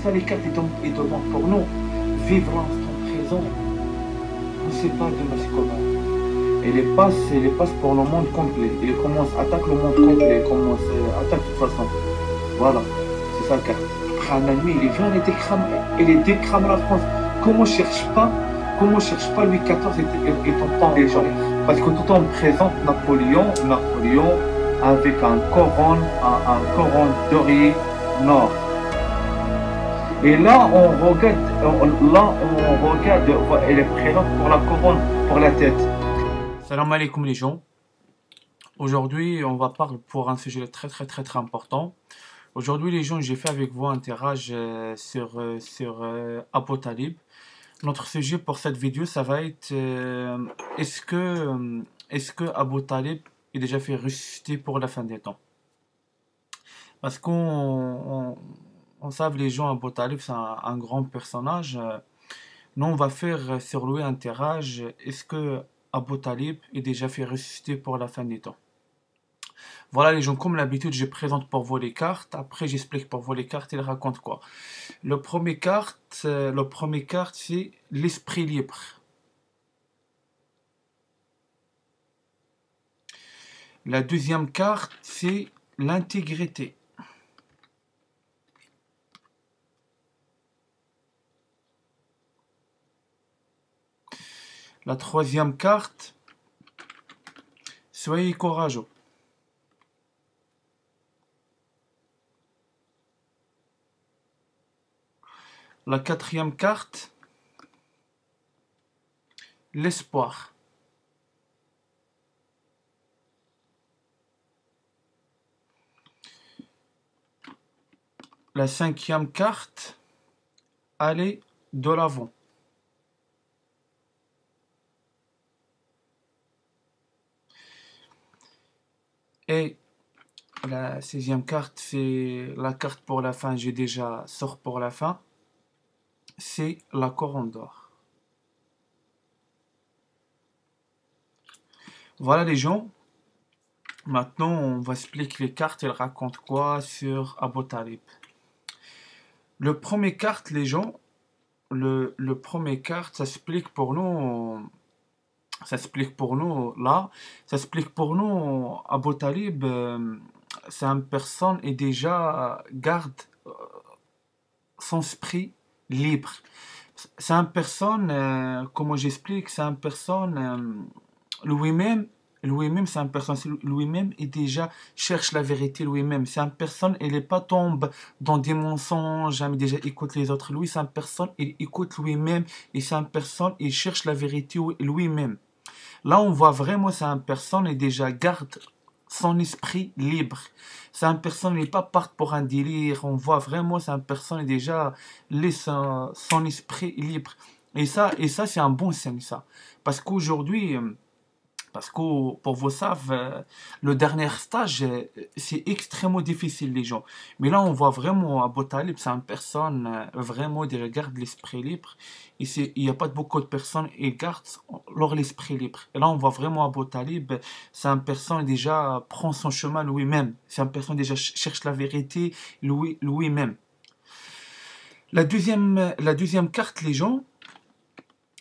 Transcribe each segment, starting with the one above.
ça les cartes, ils demandent pour nous. Vivre l'instant présent. On ne sait pas demain c'est comment. Et les passes pour le monde complet. Il commence, attaque le monde complet, il commence, attaque de toute façon. Voilà, c'est ça la carte. Après un ami, il vient, il décrame la France. Comment je cherche pas Louis XIV et ton temps les gens. Parce que tout en présente Napoléon avec un couronne doré nord. Et là, on regarde, elle est présente pour la couronne, pour la tête. Salam alaikum les gens. Aujourd'hui, on va parler pour un sujet très important. Aujourd'hui, les gens, j'ai fait avec vous un tirage sur Abu Talib. Notre sujet pour cette vidéo, ça va être est-ce que Abu Talib est déjà fait ressusciter pour la fin des temps? Parce qu'on sait les gens, Abu Talib, c'est un grand personnage. Nous, on va faire sur lui un tirage. Est-ce que Abu Talib est déjà fait ressusciter pour la fin des temps? Voilà les gens, comme l'habitude, je présente pour vous les cartes. Après, j'explique pour vous les cartes, ils racontent quoi. Le premier carte, c'est l'esprit libre. La deuxième carte, c'est l'intégrité. La troisième carte, soyez courageux. La quatrième carte, l'espoir. La cinquième carte, aller de l'avant. Et la sixième carte, c'est la carte pour la fin, j'ai déjà sort pour la fin. C'est la couronne d'or. Voilà les gens. Maintenant, on va expliquer les cartes. Elles racontent quoi sur Abu Talib. Le premier carte, les gens, le premier carte, ça explique pour nous. Ça explique pour nous là. Ça explique pour nous Abu Talib. C'est une personne et déjà garde son esprit libre. C'est une personne, comment j'explique, c'est une personne lui-même, c'est une personne, lui-même, il déjà cherche la vérité lui-même. C'est une personne, il n'est pas tombe dans des mensonges, jamais déjà écoute les autres. Lui, c'est une personne, il écoute lui-même, et c'est une personne, il cherche la vérité lui-même. Là, on voit vraiment, c'est une personne, il déjà garde son esprit libre. C'est une personne qui n'est pas partie pour un délire. On voit vraiment, c'est une personne qui déjà laisse son esprit libre. Et ça c'est un bon signe, ça. Parce qu'aujourd'hui, parce que, pour vous savez, le dernier stage, c'est extrêmement difficile, les gens. Mais là, on voit vraiment Abu Talib, c'est une personne vraiment qui garde l'esprit libre. Et il n'y a pas beaucoup de personnes qui gardent leur l'esprit libre. Et là, on voit vraiment Abu Talib, c'est une personne qui déjà prend son chemin lui-même. C'est une personne qui déjà cherche la vérité lui-même. La deuxième carte, les gens,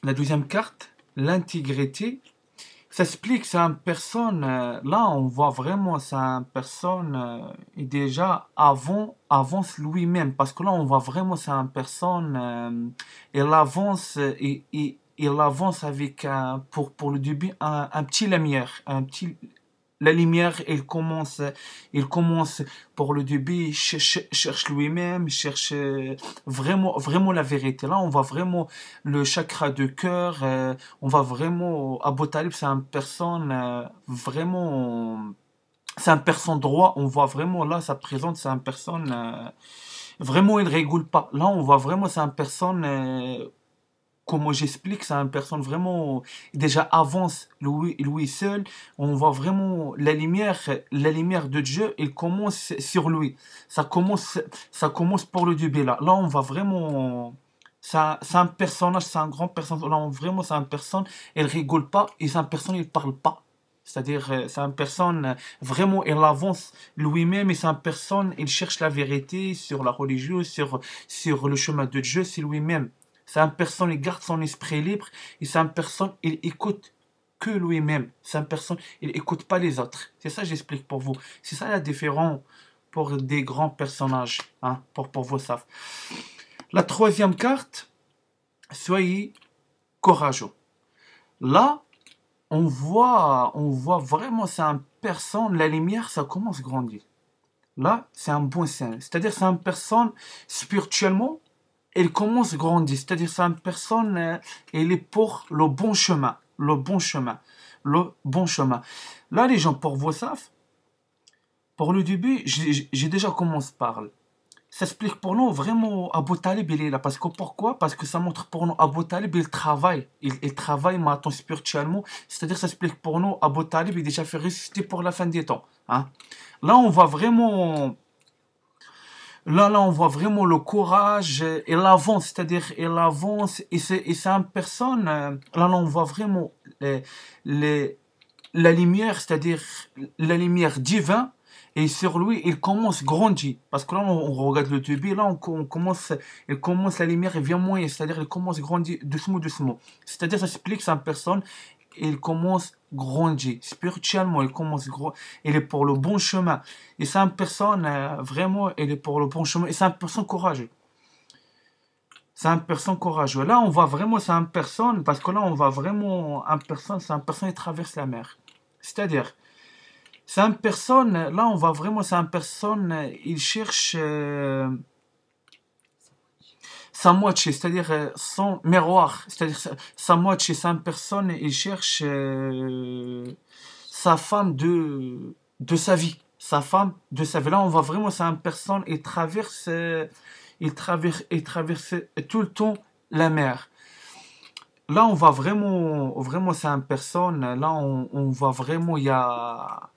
la deuxième carte, l'intégrité. Ça explique, c'est une personne, là on voit vraiment, c'est une personne et déjà avance lui-même, parce que là on voit vraiment, c'est une personne, elle avance et il avance avec, pour le début, un petit lumière, la lumière, il commence pour le début, cherche lui-même, cherche vraiment la vérité. Là, on voit vraiment le chakra de cœur, on voit vraiment, Abu Talib, c'est une personne vraiment, c'est un personne droit, on voit vraiment là, sa présence, c'est une personne, vraiment, il rigole pas. Là, on voit vraiment, c'est une personne, comment j'explique, c'est une personne vraiment déjà avance lui seul. On voit vraiment la lumière de Dieu. Il commence sur lui. Ça commence pour le début là. Là, on voit vraiment. C'est un personnage, c'est un grand personnage. Là, vraiment, c'est une personne. Elle rigole pas et c'est une personne. Il parle pas. C'est-à-dire, c'est une personne, vraiment, il avance lui-même et c'est une personne, il cherche la vérité sur la religion, sur le chemin de Dieu, c'est lui-même. C'est une personne, il garde son esprit libre et c'est une personne, il écoute que lui-même. C'est une personne, il écoute pas les autres. C'est ça, j'explique pour vous. C'est ça la différence pour des grands personnages, hein, pour vos savent. La troisième carte, soyez courageux. Là, on voit vraiment, c'est une personne, la lumière, ça commence à grandir. Là, c'est un bon signe. C'est-à-dire, c'est une personne, spirituellement, elle commence à grandir. C'est-à-dire, c'est une personne, elle est pour le bon chemin. Le bon chemin. Le bon chemin. Là, les gens, pour vous savent, pour le début, j'ai déjà commencé par là. Ça explique pour nous vraiment Abu Talib il est là. Parce que pourquoi? Parce que ça montre pour nous Abu Talib il travaille. Il travaille maintenant spirituellement. C'est-à-dire ça explique pour nous Abu Talib il est déjà fait ressusciter pour la fin des temps. Hein? Là on voit vraiment là on voit vraiment le courage. Il avance, c'est-à-dire il avance et c'est une personne. Là on voit vraiment les, les- la lumière, c'est-à-dire la lumière divine, et sur lui, il commence à grandir. Parce que là, on regarde le début, là, il commence la lumière, il vient moyen, c'est-à-dire il commence à grandir doucement, doucement. C'est-à-dire, ça explique que c'est une personne, il commence à grandir. Spirituellement, il commence à grandir. Il est pour le bon chemin. Et c'est une personne, vraiment, il est pour le bon chemin. Et c'est une personne courageuse. C'est une personne courageuse. Là, on voit vraiment, c'est une personne, parce que là, on voit vraiment, c'est une personne qui traverse la mer. C'est-à-dire, c'est une personne, là, on voit vraiment, c'est une personne, il cherche sa moitié, c'est-à-dire son miroir, c'est-à-dire sa moitié, c'est une personne, il cherche sa femme de sa vie. Sa femme de sa vie. Là, on voit vraiment, c'est une personne, il traverse tout le temps la mer. Là, on voit vraiment, c'est une personne. Là, on voit vraiment, il y a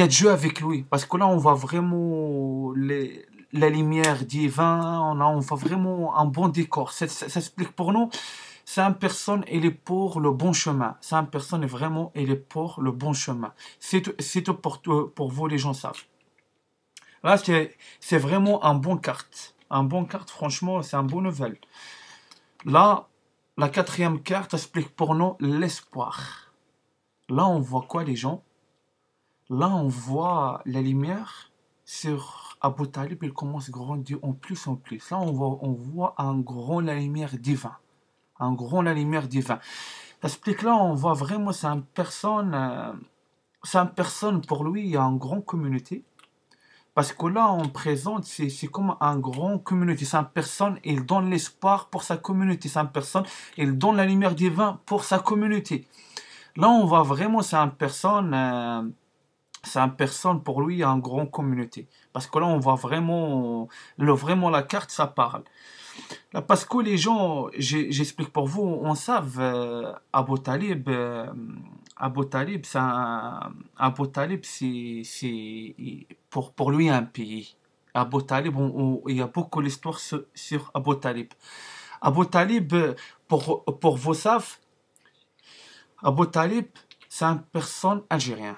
Dieu avec lui. Parce que là, on voit vraiment la lumière divine. On voit vraiment un bon décor. Ça explique pour nous. C'est une personne, elle est pour le bon chemin. C'est une personne, vraiment, elle est pour le bon chemin. C'est tout pour vous, les gens savent. Là, c'est vraiment un bon carte. Un bon carte, franchement, c'est un bon nouvelle. Là, la quatrième carte explique pour nous l'espoir. Là, on voit quoi, les gens? Là, on voit la lumière sur Abu Talib, il commence à grandir en plus en plus. Là, on voit un grand la lumière divin. Un grand la lumière divin. Ça explique là, on voit vraiment, c'est une personne, pour lui, il y a une grande communauté. Parce que là, on présente, c'est comme un grand communauté. C'est une personne, il donne l'espoir pour sa communauté. C'est une personne, il donne la lumière divine pour sa communauté. Là, on voit vraiment, c'est une personne, pour lui, il y a une grande communauté. Parce que là, on voit vraiment la carte, ça parle. Là, parce que les gens, j'explique pour vous, on savent, Abu Talib, Abu Talib, pour lui un pays. Abu Talib, il y a beaucoup d'histoires sur Abu Talib. Abu Talib, pour vous savez, Abu Talib, c'est une personne algérienne.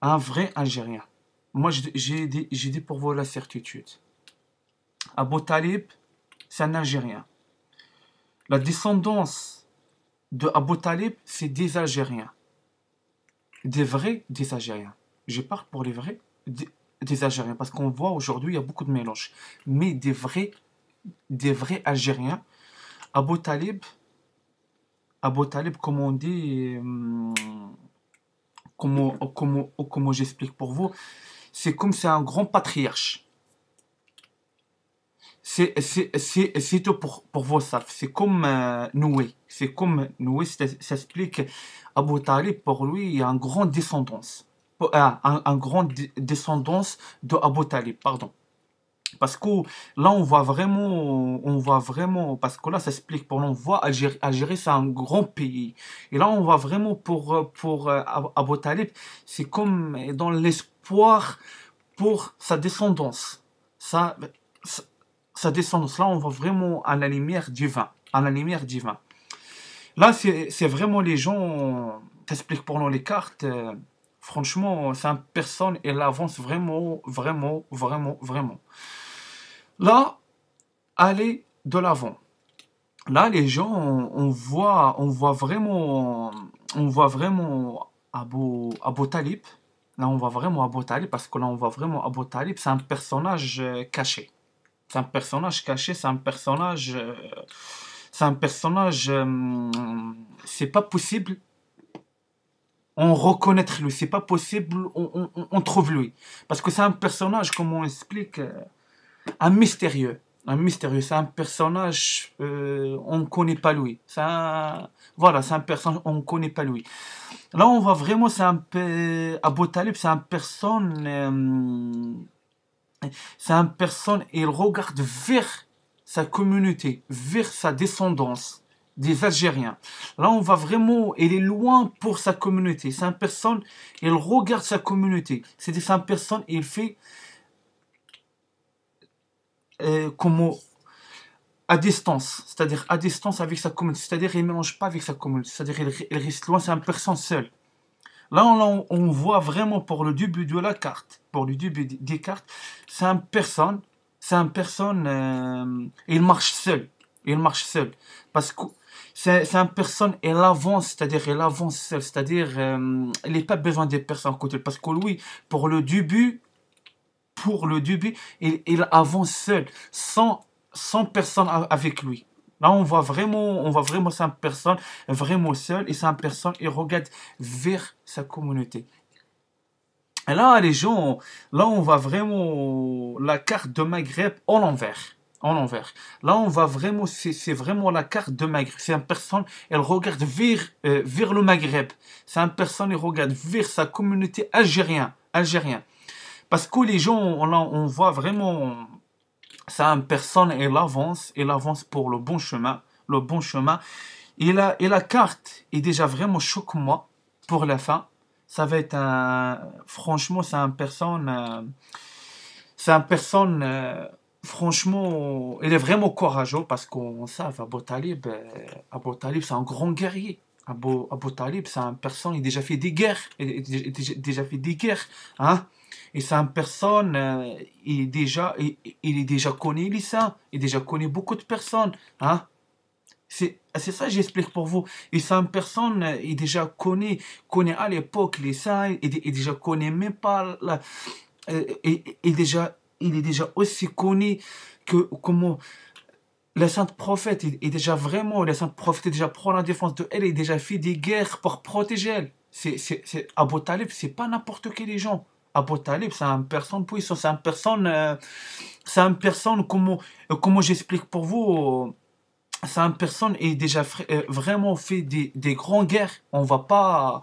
Un vrai Algérien. Moi, j'ai dit pour vous la certitude. Abu Talib, c'est un Algérien. La descendance de Abu Talib, c'est des Algériens. Des Algériens. Je parle pour les vrais, des Algériens. Parce qu'on voit aujourd'hui, il y a beaucoup de mélanges. Mais des vrais Algériens. Abu Talib, comme on dit, comment j'explique pour vous, c'est un grand patriarche. C'est tout pour vous, ça. C'est comme Noé. C'est comme Noé, ça explique. Abu Talib, pour lui, il y a une grande descendance. Un grand descendance de Abu Talib, pardon. Parce que là, on voit vraiment, parce que là, ça explique pour nous, on voit Algérie, c'est un grand pays. Et là, on voit vraiment pour Abu Talib, c'est comme dans l'espoir pour sa descendance. Sa, sa, sa descendance. Là, on voit vraiment à la lumière divine. À la lumière divine. Là, c'est vraiment les gens. t'expliques pour nous les cartes. Franchement, c'est une personne, elle avance vraiment, vraiment, vraiment, vraiment. Là, aller de l'avant. Là, les gens, on voit vraiment Abu Talib. Là, on voit vraiment Abu Talib parce que là, on voit vraiment Abu Talib. C'est un personnage caché. C'est un personnage caché, c'est un personnage, c'est pas possible on reconnaître lui, c'est pas possible on trouve lui. Parce que c'est un personnage, comme on explique, un mystérieux. Un mystérieux, c'est un personnage, on ne connaît pas lui. Voilà, c'est un personnage, on ne connaît pas lui. Là, on voit vraiment, c'est un peu, Abu Talib, c'est un personne, il regarde vers sa communauté, vers sa descendance des Algériens. Là, on va vraiment, il est loin pour sa communauté. C'est un personne, il regarde sa communauté. C'est un personne, il fait comme à distance, c'est-à-dire à distance avec sa communauté, c'est-à-dire il ne mélange pas avec sa communauté, c'est-à-dire il reste loin, c'est un personne seul. Là, on voit vraiment pour le début de la carte, pour le début des cartes, c'est un personne, il marche seul, parce que c'est un personne, il avance, c'est-à-dire il avance seul, c'est-à-dire il n'a pas besoin des personnes à côté, parce que lui, pour le début, il avance seul, sans personne avec lui. Là, on voit vraiment cette personne vraiment seule et cette personne, il regarde vers sa communauté. Et là, les gens, là, on voit vraiment la carte de Maghreb en l'envers. En l'envers. Là, on voit vraiment, c'est vraiment la carte de Maghreb. C'est une personne, elle regarde vers le Maghreb. C'est une personne, elle regarde vers sa communauté algérienne. Parce que les gens, on voit vraiment ça une personne, elle avance pour le bon chemin, le bon chemin. Et la carte est déjà vraiment choque-moi pour la fin. Ça va être un, franchement, c'est un personne, franchement, il est vraiment courageux parce qu'on sait, Abu Talib, c'est un grand guerrier. Abu Talib, c'est un personne, il a déjà fait des guerres, déjà fait des guerres, hein. Et c'est une personne, il est déjà connu les saints, il déjà connu beaucoup de personnes, hein. C'est ça que j'explique pour vous. Et c'est une personne, il déjà connaît à l'époque les saints, il déjà connaît même pas il est déjà aussi connu que comment le saint prophète est déjà vraiment, le saint prophète est déjà prend la défense de elle, il a déjà fait des guerres pour protéger elle. Abu Talib, c'est pas n'importe qui les gens. Abu Talib, c'est une personne puissante, c'est une personne, comment j'explique pour vous, c'est une personne qui a déjà vraiment fait des grandes guerres. On va pas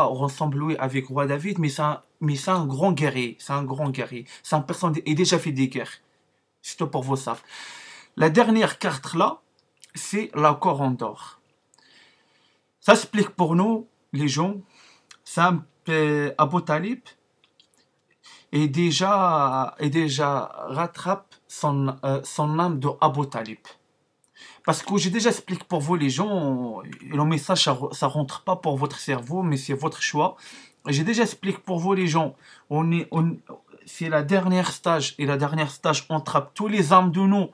ressembler avec Roi David, mais c'est un grand guerrier, c'est un grand guerrier. C'est une personne qui a déjà fait des guerres. C'est tout pour vous savez. La dernière carte là, c'est la couronne d'or. Ça explique pour nous, les gens, c'est un Abu Talib et déjà rattrape son âme de Abu Talib. Parce que j'ai déjà expliqué pour vous, les gens, le message, ça rentre pas pour votre cerveau, mais c'est votre choix. J'ai déjà expliqué pour vous, les gens, c'est la dernière stage, et la dernière stage, on trappe tous les âmes de nous.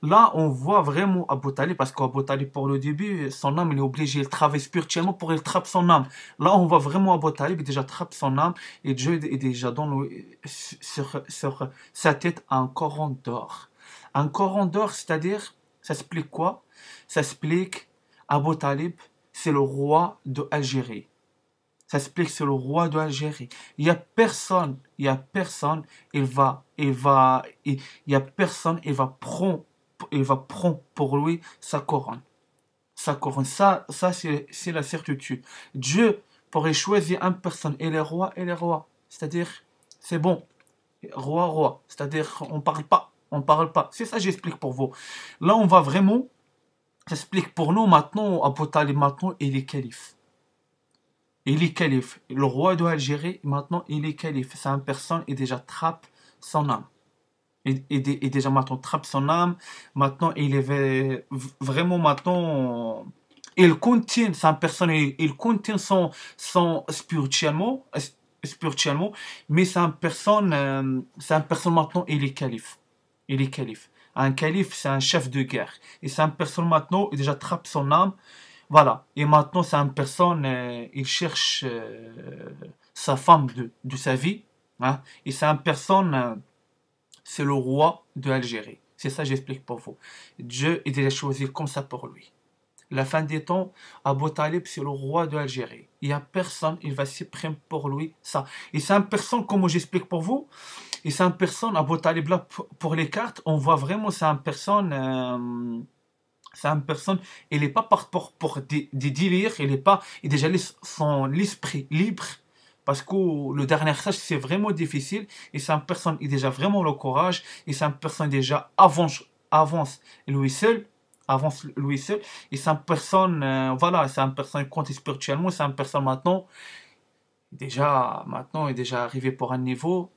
Là, on voit vraiment Abu Talib, parce qu'Abu Talib, pour le début, son âme, il est obligé, il travaille spirituellement pour il trappe son âme. Là, on voit vraiment Abu Talib, il déjà trappe son âme, et Dieu est déjà sur sa tête un coran d'or. Un coran d'or, c'est-à-dire, ça explique quoi? Ça explique Abu Talib, c'est le roi de Algérie. Ça explique c'est le roi de Algérie. Il y a personne, il va prendre pour lui sa couronne. Sa couronne, ça c'est la certitude. Dieu pourrait choisir une personne, et les rois, C'est-à-dire, c'est bon, roi. C'est-à-dire, on parle pas. C'est ça, j'explique pour vous. Là, on va vraiment, j'explique pour nous maintenant, Abu Talib maintenant, il est calife. Il est calife. Le roi d'Algérie, maintenant, il est calife. C'est une personne qui déjà trappe son âme. Et déjà maintenant trappe son âme. Maintenant, il est vraiment maintenant, il contient, c'est un personne, il contient son spirituellement, mais c'est un personne maintenant, il est calife. Il est calife. Un calife, c'est un chef de guerre. Et c'est un personne maintenant, il déjà trappe son âme. Voilà. Et maintenant, c'est un personne, il cherche sa femme de sa vie. Hein. Et c'est un personne, c'est le roi de l'Algérie. C'est ça, j'explique pour vous. Dieu, il a choisi comme ça pour lui. La fin des temps, Abu Talib, c'est le roi de l'Algérie. Il n'y a personne, il va supprimer pour lui ça. Et c'est un personne, comme j'explique pour vous, et c'est un personne, Abu Talib, là, pour les cartes, on voit vraiment, c'est un personne, il n'est pas pour des délires, il est pas, il déjà son esprit libre, parce que le dernier stage, c'est vraiment difficile, et c'est un personne, il a déjà vraiment le courage, et c'est un personne déjà avance lui seul, avance lui seul, et c'est un personne, voilà, c'est un personne compte spirituellement, c'est un personne maintenant, il est déjà arrivé pour un niveau,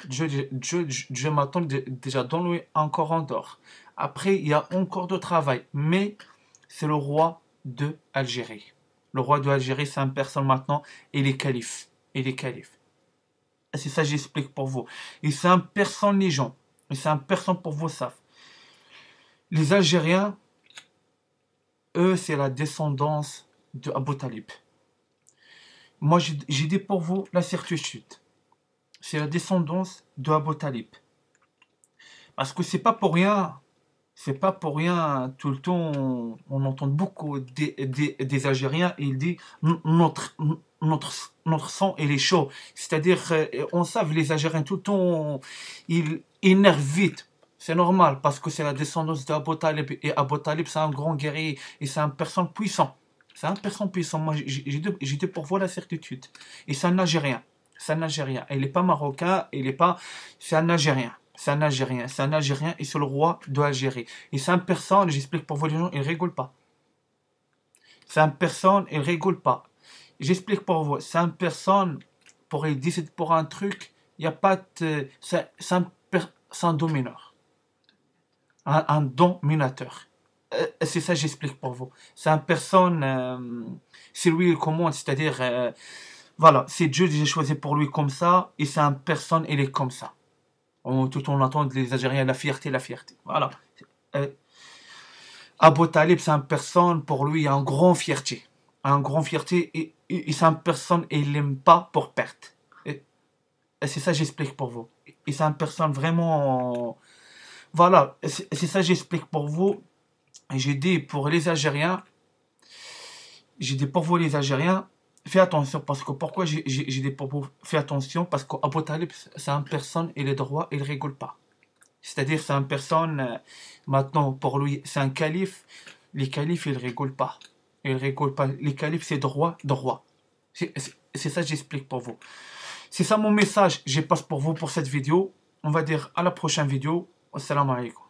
Dieu m'attend déjà dans lui encore en dehors. Après, il y a encore de travail, mais c'est le roi de Algérie. Le roi de Algérie, c'est un personne maintenant, il est calife. Il est calife. Et c'est ça que j'explique pour vous. Et c'est un personne, les gens. Et c'est un personne pour vous savent. Les Algériens, eux, c'est la descendance de Abu Talib. Moi, j'ai dit pour vous la certitude. C'est la descendance de Abu Talib. Parce que c'est pas pour rien, tout le temps, on entend beaucoup des Algériens, et ils disent notre sang, il est chaud. C'est-à-dire, on sait, les Algériens, tout le temps, ils énervent vite. C'est normal, parce que c'est la descendance d'Abu Talib, et Abu Talib, c'est un grand guerrier, et c'est un personne puissant. C'est un personne puissant. Moi, j'ai dit pour vous la certitude. Et c'est un Algérien. C'est un Algérien. Il n'est pas marocain, il n'est pas... C'est un Algérien. C'est un Algérien, c'est un Algérien et c'est le roi de l'Algérie. Et c'est un personne, j'explique pour vous les gens, il rigole pas. C'est un personne, il rigole pas. J'explique pour vous, c'est un personne, pour il décide pour un truc, il n'y a pas de... C'est un domineur. Un dominateur. C'est ça j'explique pour vous. C'est un personne, c'est lui il commande, c'est-à-dire, voilà, c'est Dieu qui a choisi pour lui comme ça, et c'est un personne, il est comme ça. Tout on entend les Algériens, la fierté, la fierté. Voilà. Euh, Abu Talib, c'est une personne, pour lui, un grand fierté. Un grand fierté, et c'est une personne, et il n'aime pas pour perdre. Et c'est ça j'explique pour vous. Et c'est une personne vraiment... Voilà, c'est ça j'explique pour vous. J'ai dit pour les Algériens, j'ai dit pour vous les Algériens, fais attention, parce que pourquoi j'ai dit pour vous, fais attention, parce qu'Abu Talib, c'est une personne, il est droit, il rigole pas. C'est-à-dire, c'est une personne, maintenant, pour lui, c'est un calife. Les califes, ils rigolent pas. Ils rigolent pas. Les califes, c'est droit, droit. C'est ça que j'explique pour vous. C'est ça mon message. Je passe pour vous pour cette vidéo. On va dire à la prochaine vidéo. Assalamu alaikum.